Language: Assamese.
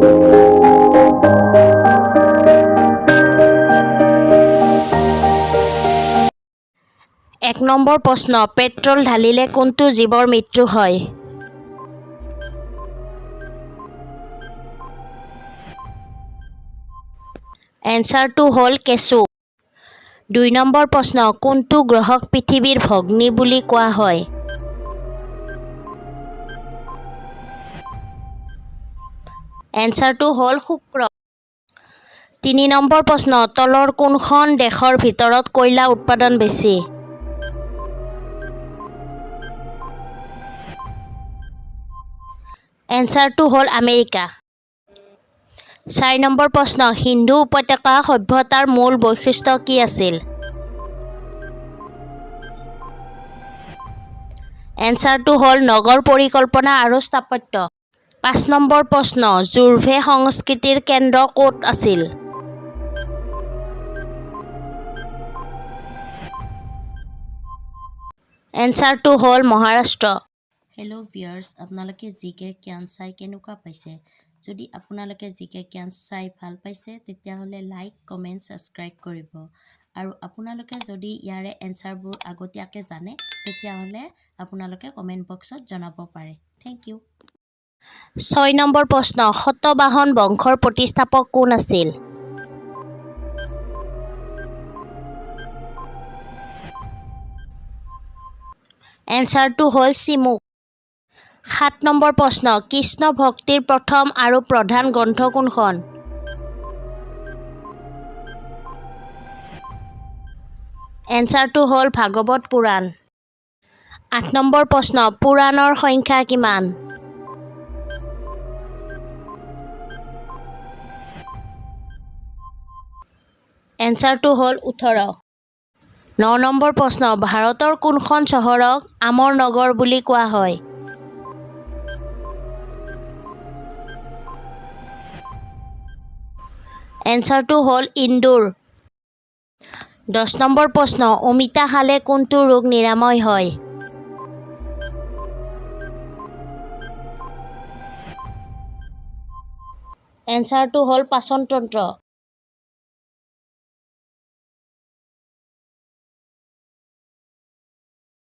এক নম্বৰ প্ৰশ্ন, পেট্ৰল ঢালিলে কোনটো জীৱৰ মৃত্যু হয়? এনচাৰটো হ'ল কেঁচু। ২ নম্বৰ প্ৰশ্ন, কোনটো গ্ৰহক পৃথিৱীৰ ভগ্নী বুলি কোৱা হয়? এনচাৰটো হ'ল শুক্ৰ। ৩ নম্বৰ প্ৰশ্ন, তলৰ কোনখন দেশৰ ভিতৰত কয়লা উৎপাদন বেছি? এনচাৰটো হ'ল আমেৰিকা। ৪ নম্বৰ প্ৰশ্ন, সিন্ধু উপত্যকা সভ্যতাৰ মূল বৈশিষ্ট্য কি আছিল? এনচাৰটো হ'ল নগৰ পৰিকল্পনা আৰু স্থাপত্য। ৫ নম্বৰ প্ৰশ্ন, জুৰভে সংস্কৃতিৰ কেন্দ্ৰ ক'ত আছিল? এনচাৰটো হ'ল মহাৰাষ্ট্ৰ। হেল্ল' ভিউয়াৰ্ছ, আপোনালোকে জিকে জ্ঞান চাই কেনেকুৱা পাইছে? যদি আপোনালোকে জিকে জ্ঞান চাই ভাল পাইছে তেতিয়াহ'লে লাইক, কমেণ্ট, ছাবস্ক্ৰাইব কৰিব। আৰু আপোনালোকে যদি ইয়াৰে এনচাৰবোৰ আগতীয়াকৈ জানে তেতিয়াহ'লে আপোনালোকে কমেণ্ট বক্সত জনাব পাৰে। Thank U. ৬ নম্বৰ প্ৰশ্ন, শতবাহন বংশৰ প্ৰতিষ্ঠাপক কোন আছিল? এনচাৰটো হ'ল চিমুক। ৭ নম্বৰ প্ৰশ্ন, কৃষ্ণ ভক্তিৰ প্ৰথম আৰু প্ৰধান গ্ৰন্থ কোনখন? এনচাৰটো হ'ল ভাগৱত পুৰাণ। ৮ নম্বৰ প্ৰশ্ন, পুৰাণৰ সংখ্যা কিমান? এনচাৰটো হ'ল ১৮। ৯ নম্বৰ প্ৰশ্ন, ভাৰতৰ কোনখন চহৰক আমৰ নগৰ বুলি কোৱা হয়? এনচাৰটো হ'ল ইন্দোৰ। ১০ নম্বৰ প্ৰশ্ন, অমিতা খালে কোনটো ৰোগ নিৰাময় হয়? এনচাৰটো হ'ল পাচনতন্ত্ৰ।